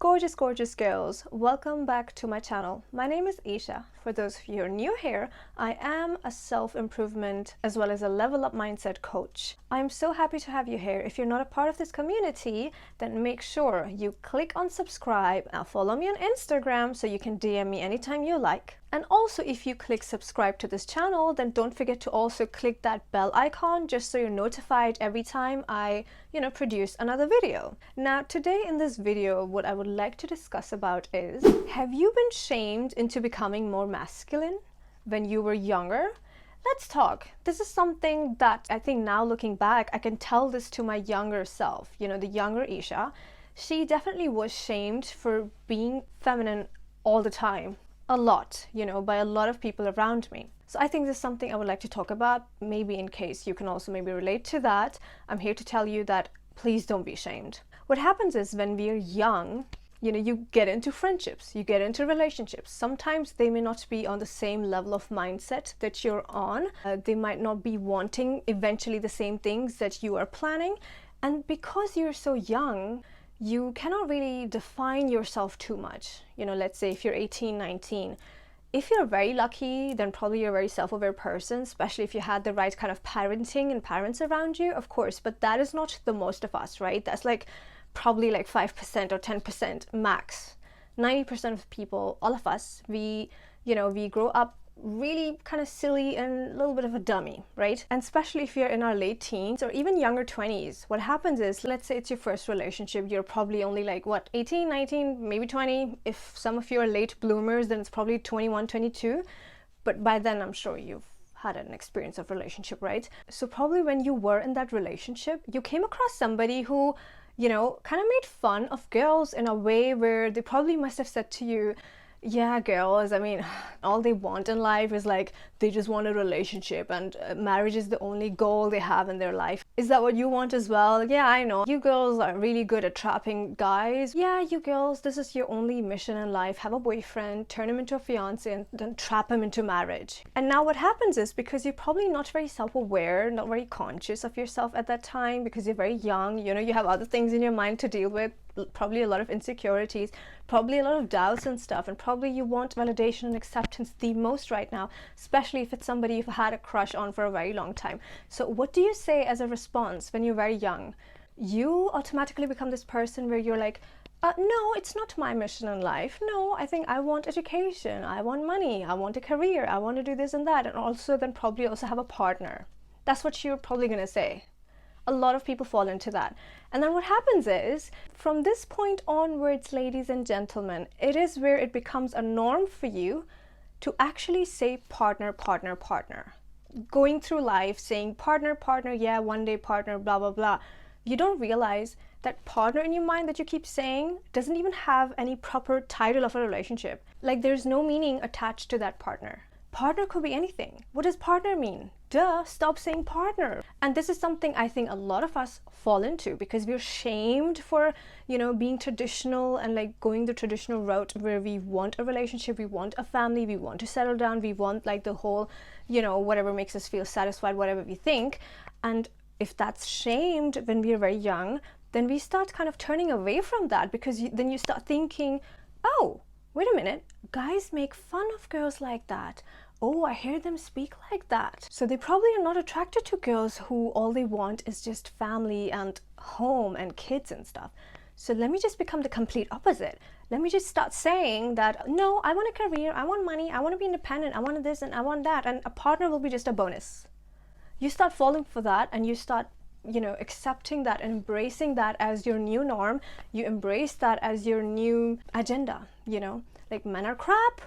Gorgeous girls, welcome back to my channel. My name is Isha. For those of you who are new here, I am a self-improvement as well as a level up mindset coach. I'm so happy to have you here. If you're not a part of this community, then make sure you click on subscribe and follow me on Instagram so you can DM me anytime you like. And also, if you click subscribe to this channel, then don't forget to also click that bell icon just so you're notified every time I, produce another video. Now, today in this video, what I would like to discuss about is, have you been shamed into becoming more masculine when you were younger? Let's talk. This is something that I think now looking back, I can tell this to my younger self, the younger Isha. She definitely was shamed for being feminine all the time. A lot, by a lot of people around me. So I think this is something I would like to talk about, maybe in case you can also maybe relate to that. I'm here to tell you that please don't be shamed. What happens is when we're young, you get into friendships, you get into relationships. Sometimes they may not be on the same level of mindset that you're on. They might not be wanting eventually the same things that you are planning. And because you're so young, you cannot really define yourself too much. Let's say if you're 18, 19, if you're very lucky, then probably you're a very self-aware person, especially if you had the right kind of parenting and parents around you, of course, but that is not the most of us, right? That's probably 5% or 10% max. 90% of people, all of us, we grow up really kind of silly and a little bit of a dummy, right? And especially if you're in our late teens or even younger 20s, what happens is, let's say it's your first relationship, you're probably only 18, 19, maybe 20. If some of you are late bloomers, then it's probably 21, 22. But by then, I'm sure you've had an experience of relationship, right? So probably when you were in that relationship, you came across somebody who, kind of made fun of girls in a way where they probably must have said to you, yeah, girls, all they want in life is they just want a relationship and marriage is the only goal they have in their life. Is that what you want as well? Yeah, I know. You girls are really good at trapping guys. Yeah, you girls, this is your only mission in life. Have a boyfriend, turn him into a fiance, and then trap him into marriage. And now what happens is, because you're probably not very self-aware, not very conscious of yourself at that time, because you're very young, you have other things in your mind to deal with, probably a lot of insecurities, probably a lot of doubts and stuff, and probably you want validation and acceptance the most right now, especially if it's somebody you've had a crush on for a very long time. So what do you say as a response when you're very young? You automatically become this person where you're no, it's not my mission in life. No, I think I want education, I want money, I want a career, I want to do this and that, and also then probably also have a partner. That's what you're probably going to say. A lot of people fall into that. And then what happens is, from this point onwards, ladies and gentlemen, it is where it becomes a norm for you to actually say partner, partner, partner. Going through life saying partner, partner, yeah, one day partner, blah, blah, blah. You don't realize that partner in your mind that you keep saying doesn't even have any proper title of a relationship. There's no meaning attached to that partner. Partner could be anything. What does partner mean? Duh, stop saying partner. And this is something I think a lot of us fall into because we're shamed for, being traditional and going the traditional route where we want a relationship, we want a family, we want to settle down, we want the whole, whatever makes us feel satisfied, whatever we think. And if that's shamed when we're very young, then we start kind of turning away from that because then you start thinking, oh, wait a minute, guys make fun of girls like that. Oh, I hear them speak like that. So they probably are not attracted to girls who all they want is just family and home and kids and stuff. So let me just become the complete opposite. Let me just start saying that, no, I want a career, I want money, I want to be independent, I want this and I want that, and a partner will be just a bonus. You start falling for that and you start accepting that and embracing that as your new norm. You embrace that as your new agenda, men are crap.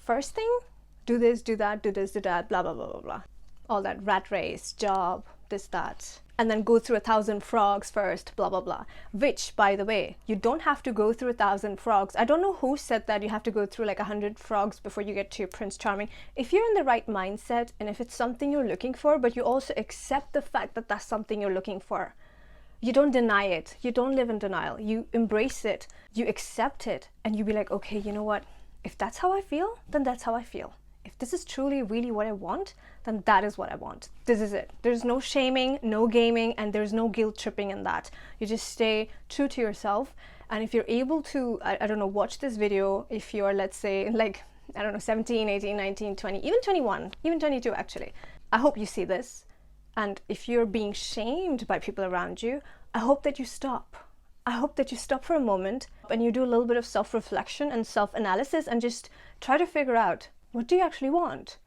First thing, do this, do that, do this, do that, blah, blah, blah, blah, blah. All that rat race, job, this, that. And then go through 1,000 frogs first, blah, blah, blah. Which, by the way, you don't have to go through 1,000 frogs. I don't know who said that you have to go through 100 frogs before you get to your Prince Charming. If you're in the right mindset and if it's something you're looking for, but you also accept the fact that that's something you're looking for, you don't deny it. You don't live in denial. You embrace it. You accept it. And you be okay, you know what? If that's how I feel, then that's how I feel. if this is truly really what I want, then that is what I want. This is it. There's no shaming, no gaming, and there's no guilt tripping in that. You just stay true to yourself. And if you're able to, I don't know, watch this video, if you're, let's say, like, I don't know, 17, 18, 19, 20, even 21, even 22 actually. I hope you see this. And if you're being shamed by people around you, I hope that you stop. I hope that you stop for a moment and you do a little bit of self-reflection and self-analysis and just try to figure out, what do you actually want?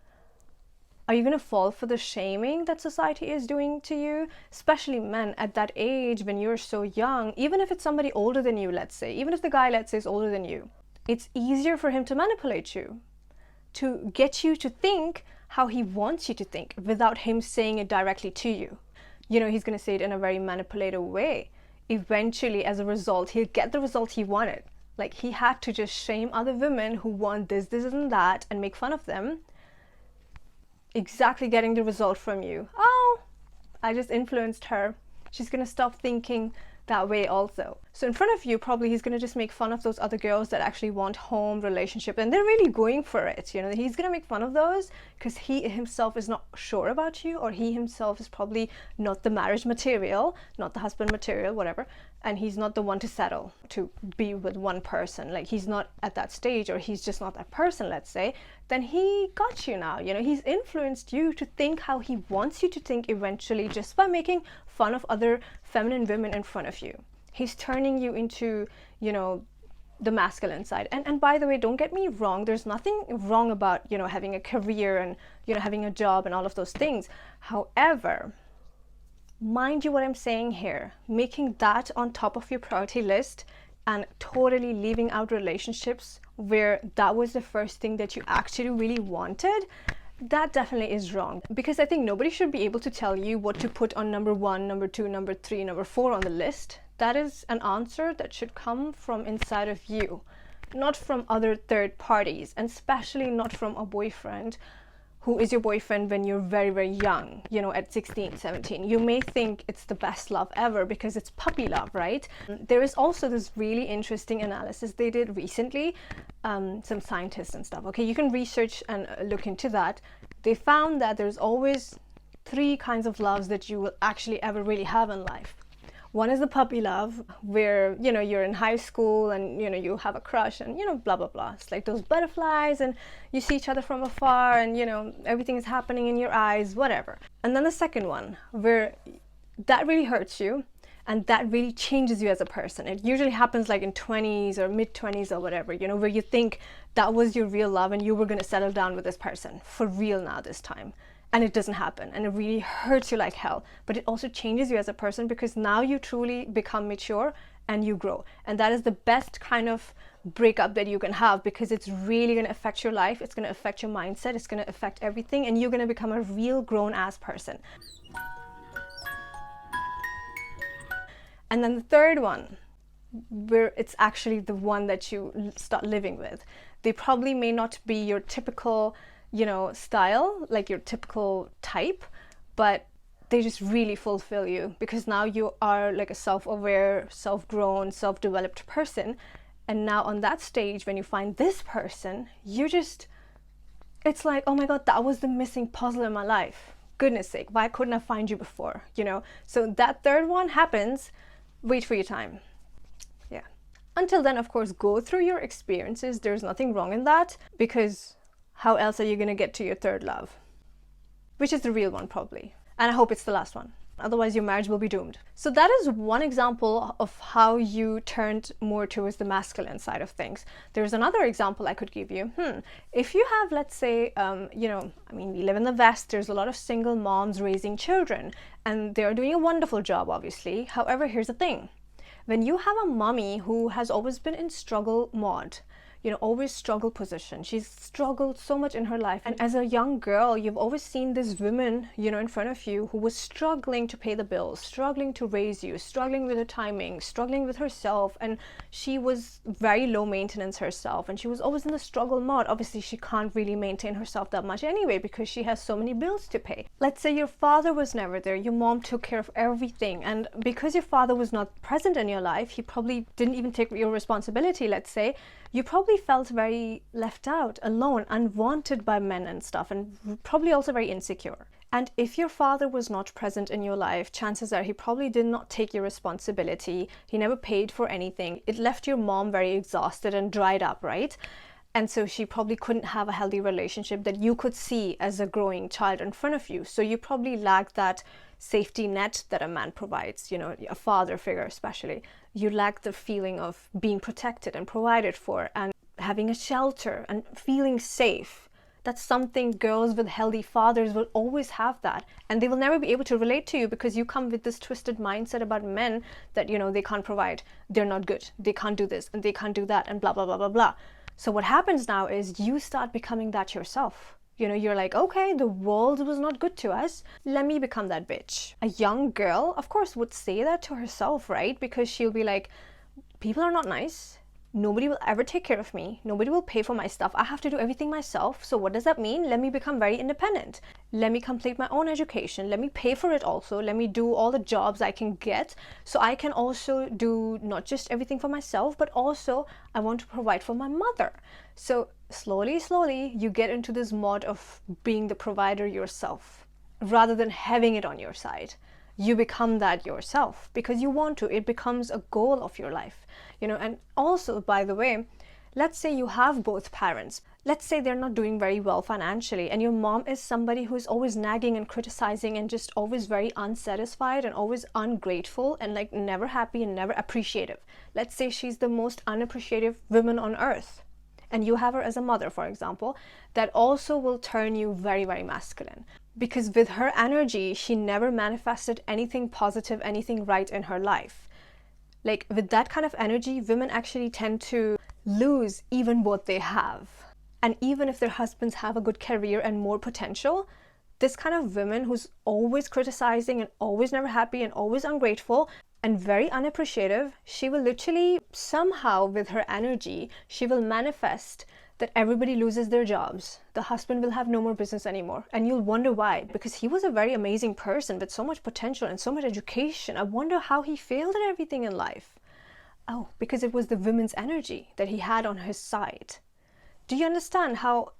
Are you going to fall for the shaming that society is doing to you? Especially men at that age when you're so young, even if it's somebody older than you, let's say, even if the guy, let's say, is older than you, it's easier for him to manipulate you, to get you to think how he wants you to think without him saying it directly to you. You know, he's going to say it in a very manipulative way. Eventually, as a result, he'll get the result he wanted. Like, he had to just shame other women who want this, this, and that and make fun of them. Exactly getting the result from you. Oh, I just influenced her. She's going to stop thinking that way also. So in front of you, probably he's going to just make fun of those other girls that actually want home, relationship, and they're really going for it. You know, he's going to make fun of those because he himself is not sure about you, or he himself is probably not the marriage material, not the husband material, whatever, and he's not the one to settle, to be with one person. Like, he's not at that stage, or he's just not that person, let's say. Then he got you now. You know, he's influenced you to think how he wants you to think eventually, just by making fun of other feminine women in front of you. He's turning you into, you know, the masculine side. And by the way, don't get me wrong, there's nothing wrong about, you know, having a career and, you know, having a job and all of those things. However, mind you what I'm saying here, making that on top of your priority list and totally leaving out relationships where that was the first thing that you actually really wanted, that definitely is wrong. Because I think nobody should be able to tell you what to put on number 1, number 2, number 3, number 4 on the list. That is an answer that should come from inside of you, not from other third parties, and especially not from a boyfriend who is your boyfriend when you're very, very young, you know, at 16, 17. You may think it's the best love ever because it's puppy love, right? There is also this really interesting analysis they did recently, some scientists and stuff. Okay, you can research and look into that. They found that there's always 3 kinds of loves that you will actually ever really have in life. One is the puppy love, where, you know, you're in high school and, you know, you have a crush and, you know, blah, blah, blah. It's like those butterflies and you see each other from afar and, you know, everything is happening in your eyes, whatever. And then the second one, where that really hurts you and that really changes you as a person. It usually happens like in 20s or mid-20s or whatever, you know, where you think that was your real love and you were going to settle down with this person for real now this time. And it doesn't happen, and it really hurts you like hell. But it also changes you as a person because now you truly become mature and you grow. And that is the best kind of breakup that you can have, because it's really going to affect your life. It's going to affect your mindset. It's going to affect everything, and you're going to become a real grown-ass person. And then the third one, where it's actually the one that you start living with. They probably may not be your typical, you know, style, like your typical type, but they just really fulfill you because now you are like a self-aware, self-grown, self-developed person. And now on that stage, when you find this person, you just, it's like, oh my God, that was the missing puzzle in my life. Goodness sake, why couldn't I find you before? You know, so that third one happens, wait for your time. Yeah. Until then, of course, go through your experiences. There's nothing wrong in that, because how else are you going to get to your third love? Which is the real one, probably. And I hope it's the last one. Otherwise, your marriage will be doomed. So that is one example of how you turned more towards the masculine side of things. There's another example I could give you. If you have, let's say, you know, I mean, we live in the West. There's a lot of single moms raising children, and they're doing a wonderful job, obviously. However, here's the thing. When you have a mommy who has always been in struggle mode, you know, always struggle position. She's struggled so much in her life. And as a young girl, you've always seen this woman, you know, in front of you who was struggling to pay the bills, struggling to raise you, struggling with her timing, struggling with herself. And she was very low maintenance herself. And she was always in the struggle mode. Obviously, she can't really maintain herself that much anyway because she has so many bills to pay. Let's say your father was never there. Your mom took care of everything. And because your father was not present in your life, he probably didn't even take your responsibility, let's say, you probably probably felt very left out, alone, unwanted by men and stuff, and probably also very insecure. And if your father was not present in your life, chances are he probably did not take your responsibility. He never paid for anything. It left your mom very exhausted and dried up, right? And so she probably couldn't have a healthy relationship that you could see as a growing child in front of you. So you probably lack that safety net that a man provides, you know, a father figure especially. You lack the feeling of being protected and provided for and having a shelter and feeling safe. That's something girls with healthy fathers will always have that. And they will never be able to relate to you because you come with this twisted mindset about men that, you know, they can't provide, they're not good, they can't do this and they can't do that and blah, blah, blah, blah, blah. So what happens now is you start becoming that yourself. You know, you're like, okay, the world was not good to us. Let me become that bitch. A young girl, of course, would say that to herself, right? Because she'll be like, people are not nice. Nobody will ever take care of me. Nobody will pay for my stuff. I have to do everything myself. So what does that mean? Let me become very independent. Let me complete my own education. Let me pay for it also. Let me do all the jobs I can get. So I can also do not just everything for myself, but also I want to provide for my mother. So slowly, you get into this mode of being the provider yourself rather than having it on your side. You become that yourself because you want to. It becomes a goal of your life, you know. And also, by the way, let's say you have both parents. Let's say they're not doing very well financially and your mom is somebody who's always nagging and criticizing and just always very unsatisfied and always ungrateful and like never happy and never appreciative. Let's say she's the most unappreciative woman on earth and you have her as a mother, for example. That also will turn you very, very masculine. Because with her energy, she never manifested anything positive, anything right in her life. Like with that kind of energy, women actually tend to lose even what they have. And even if their husbands have a good career and more potential, this kind of woman who's always criticizing and always never happy and always ungrateful and very unappreciative, she will literally somehow with her energy, she will manifest that everybody loses their jobs. The husband will have no more business anymore. And you'll wonder why. Because he was a very amazing person with so much potential and so much education. I wonder how he failed at everything in life. Oh, because it was the women's energy that he had on his side. Do you understand how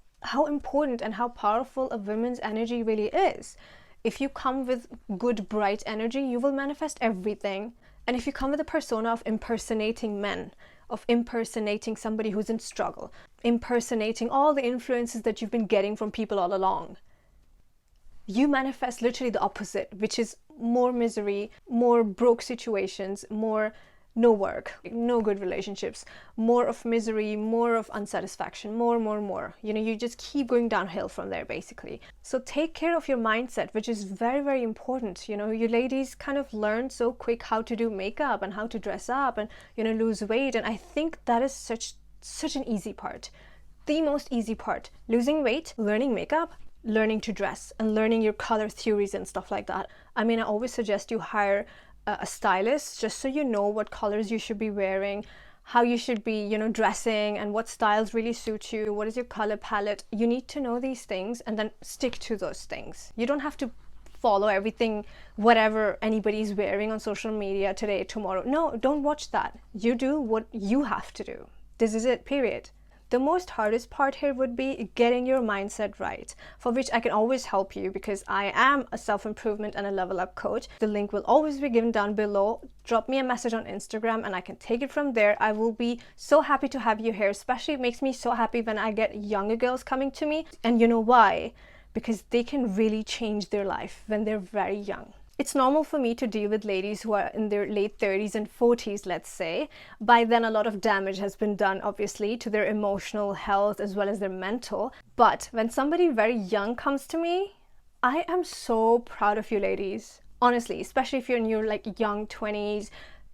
important and how powerful a woman's energy really is? If you come with good, bright energy, you will manifest everything. And if you come with a persona of impersonating men, of impersonating somebody who's in struggle, impersonating all the influences that you've been getting from people all along, you manifest literally the opposite, which is more misery, more broke situations, more no work, no good relationships, more of misery, more of unsatisfaction, more. You know, you just keep going downhill from there, basically. So take care of your mindset, which is very, very important. You know, you ladies kind of learn so quick how to do makeup and how to dress up and, you know, lose weight. And I think that is such an easy part. The most easy part, losing weight, learning makeup, learning to dress, and learning your color theories and stuff like that. I mean, I always suggest you hire a stylist just so you know what colors you should be wearing, how you should be, you know, dressing, and what styles really suit you, what is your color palette. You need to know these things and then stick to those things. You don't have to follow everything, whatever anybody's wearing on social media today, tomorrow. No, don't watch that. You do what you have to do. This is it, period. The most hardest part here would be getting your mindset right, for which I can always help you because I am a self-improvement and a level up coach. The link will always be given down below. Drop me a message on Instagram and I can take it from there. I will be so happy to have you here. Especially it makes me so happy when I get younger girls coming to me. And you know why? Because they can really change their life when they're very young. It's normal for me to deal with ladies who are in their late 30s and 40s, let's say. By then, a lot of damage has been done, obviously, to their emotional health as well as their mental. But when somebody very young comes to me, I am so proud of you ladies. Honestly, especially if you're in your like young 20s,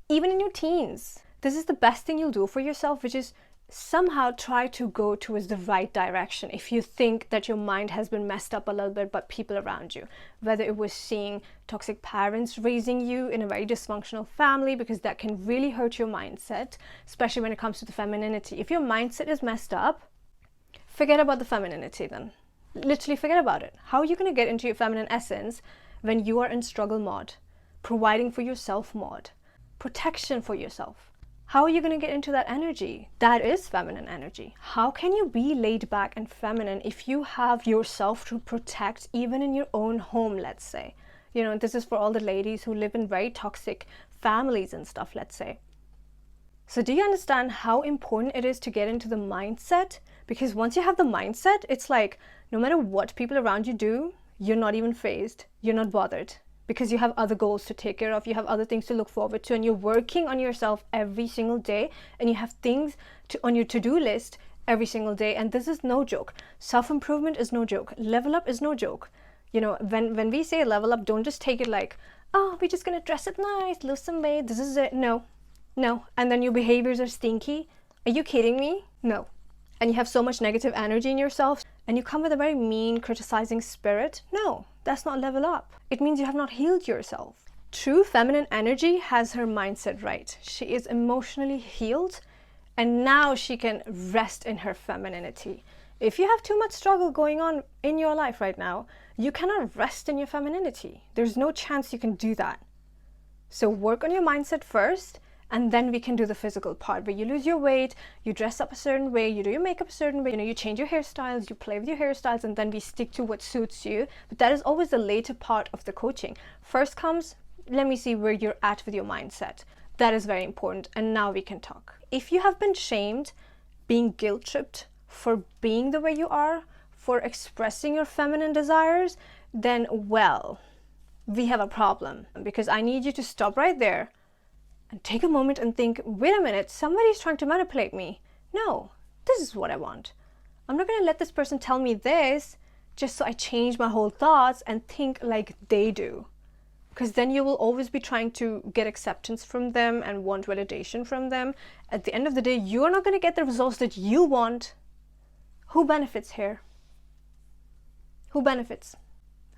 even in your teens. This is the best thing you'll do for yourself, which is somehow try to go towards the right direction if you think that your mind has been messed up a little bit by people around you, whether it was seeing toxic parents raising you in a very dysfunctional family, because that can really hurt your mindset, especially when it comes to the femininity. If your mindset is messed up, forget about the femininity then. Literally forget about it. How are you going to get into your feminine essence when you are in struggle mode, providing for yourself mode, protection for yourself? How are you going to get into that energy? That is feminine energy. How can you be laid back and feminine if you have yourself to protect, even in your own home, let's say? You know, this is for all the ladies who live in very toxic families and stuff, let's say. So do you understand how important it is to get into the mindset? Because once you have the mindset, it's like no matter what people around you do, you're not even fazed. You're not bothered. Because you have other goals to take care of, you have other things to look forward to, and you're working on yourself every single day, and you have things on your to-do list every single day. And this is no joke. Self-improvement is no joke. Level up is no joke. You know, when we say level up, don't just take it like, oh, we're just gonna dress it nice, lose some weight, this is it. No. And then your behaviors are stinky. Are you kidding me? No. And you have so much negative energy in yourself, and you come with a very mean, criticizing spirit. No, that's not level up. It means you have not healed yourself. True feminine energy has her mindset right. She is emotionally healed, and now she can rest in her femininity. If you have too much struggle going on in your life right now, you cannot rest in your femininity. There's no chance you can do that. So work on your mindset first, and then we can do the physical part where you lose your weight, you dress up a certain way, you do your makeup a certain way, you know, you change your hairstyles, you play with your hairstyles, and then we stick to what suits you. But that is always the later part of the coaching. First comes, let me see where you're at with your mindset. That is very important, and now we can talk. If you have been shamed, being guilt-tripped for being the way you are, for expressing your feminine desires, then, well, we have a problem. Because I need you to stop right there and take a moment and think, wait a minute, somebody's trying to manipulate me. No, this is what I want. I'm not going to let this person tell me this just so I change my whole thoughts and think like they do. Because then you will always be trying to get acceptance from them and want validation from them. At the end of the day, you're not going to get the results that you want. Who benefits here? Who benefits?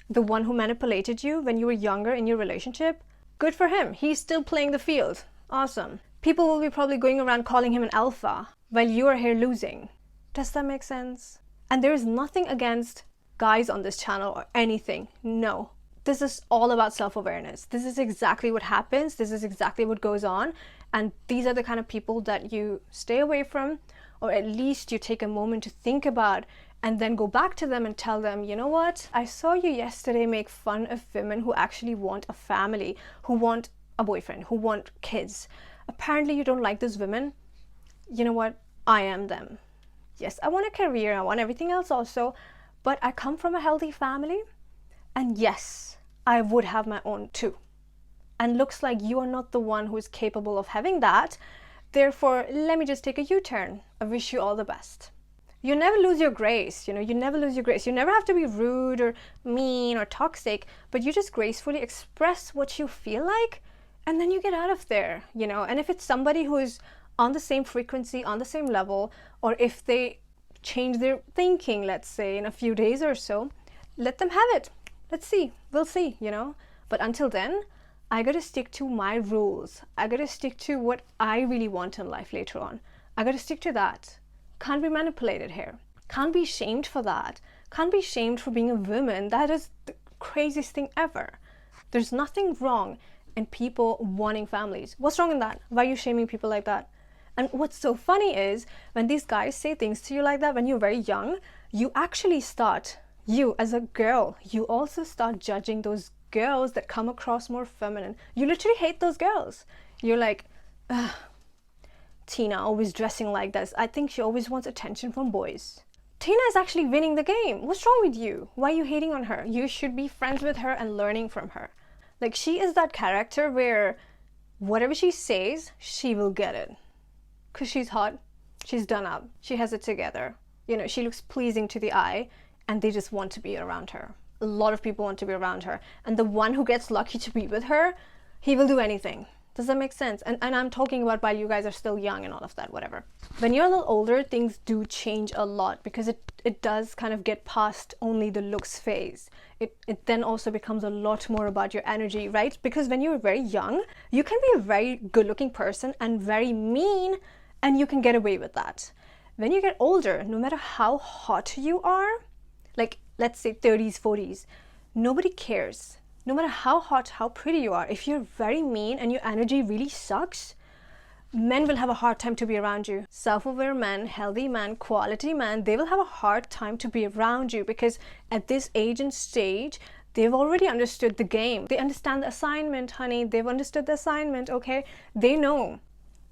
The one who manipulated you when you were younger in your relationship? Good for him. He's still playing the field. Awesome. People will be probably going around calling him an alpha while you are here losing. Does that make sense? And there is nothing against guys on this channel or anything. No. This is all about self-awareness. This is exactly what happens. This is exactly what goes on. And these are the kind of people that you stay away from, or at least you take a moment to think about, and then go back to them and tell them, you know what? I saw you yesterday make fun of women who actually want a family, who want a boyfriend, who want kids. Apparently you don't like those women. You know what? I am them. Yes, I want a career. I want everything else also. But I come from a healthy family. And yes, I would have my own too. And looks like you are not the one who is capable of having that. Therefore, let me just take a U-turn. I wish you all the best. You never lose your grace, you know, you never lose your grace. You never have to be rude or mean or toxic, but you just gracefully express what you feel like, and then you get out of there, you know. And if it's somebody who is on the same frequency, on the same level, or if they change their thinking, let's say, in a few days or so, let them have it. Let's see, we'll see, you know. But until then, I gotta stick to my rules. I gotta stick to what I really want in life later on. I gotta stick to that. Can't be manipulated here. Can't be shamed for that. Can't be shamed for being a woman. That is the craziest thing ever. There's nothing wrong in people wanting families. What's wrong in that? Why are you shaming people like that? And what's so funny is when these guys say things to you like that when you're very young, you actually start, you as a girl, you also start judging those girls that come across more feminine. You literally hate those girls. You're like, ugh, Tina always dressing like this. I think she always wants attention from boys. Tina is actually winning the game. What's wrong with you? Why are you hating on her? You should be friends with her and learning from her. Like, she is that character where whatever she says, she will get it. Because she's hot, she's done up, she has it together. You know, she looks pleasing to the eye, and they just want to be around her. A lot of people want to be around her. And the one who gets lucky to be with her, he will do anything. Does that make sense? And I'm talking about while you guys are still young and all of that, whatever. When you're a little older, things do change a lot because it does kind of get past only the looks phase. It then also becomes a lot more about your energy, right? Because when you're very young, you can be a very good-looking person and very mean, and you can get away with that. When you get older, no matter how hot you are, like let's say 30s, 40s, nobody cares. No matter how hot, how pretty you are, if you're very mean and your energy really sucks, men will have a hard time to be around you. Self-aware men, healthy men, quality men, they will have a hard time to be around you because at this age and stage, they've already understood the game. They understand the assignment, honey. They've understood the assignment, okay? They know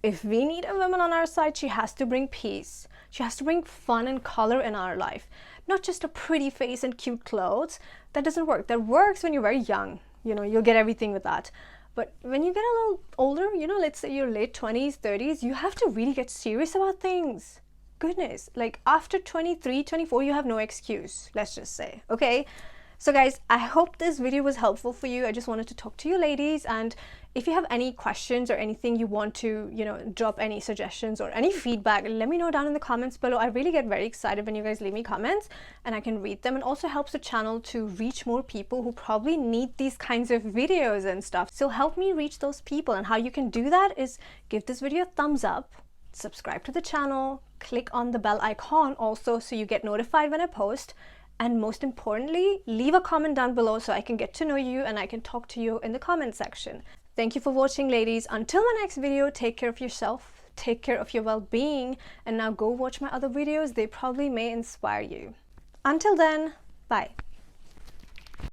if we need a woman on our side, she has to bring peace. She has to bring fun and color in our life. Not just a pretty face and cute clothes. That doesn't work. That works when you're very young. You know, you'll get everything with that. But when you get a little older, you know, let's say your late 20s, 30s, you have to really get serious about things. Goodness, like after 23, 24, you have no excuse, let's just say, okay? So guys, I hope this video was helpful for you. I just wanted to talk to you ladies, and if you have any questions or anything you want to, you know, drop any suggestions or any feedback, let me know down in the comments below. I really get very excited when you guys leave me comments and I can read them, and also helps the channel to reach more people who probably need these kinds of videos and stuff. So help me reach those people, and how you can do that is give this video a thumbs up, subscribe to the channel, click on the bell icon also so you get notified when I post. And most importantly, leave a comment down below so I can get to know you and I can talk to you in the comment section. Thank you for watching, ladies. Until my next video, take care of yourself, take care of your well-being, and now go watch my other videos. They probably may inspire you. Until then, bye.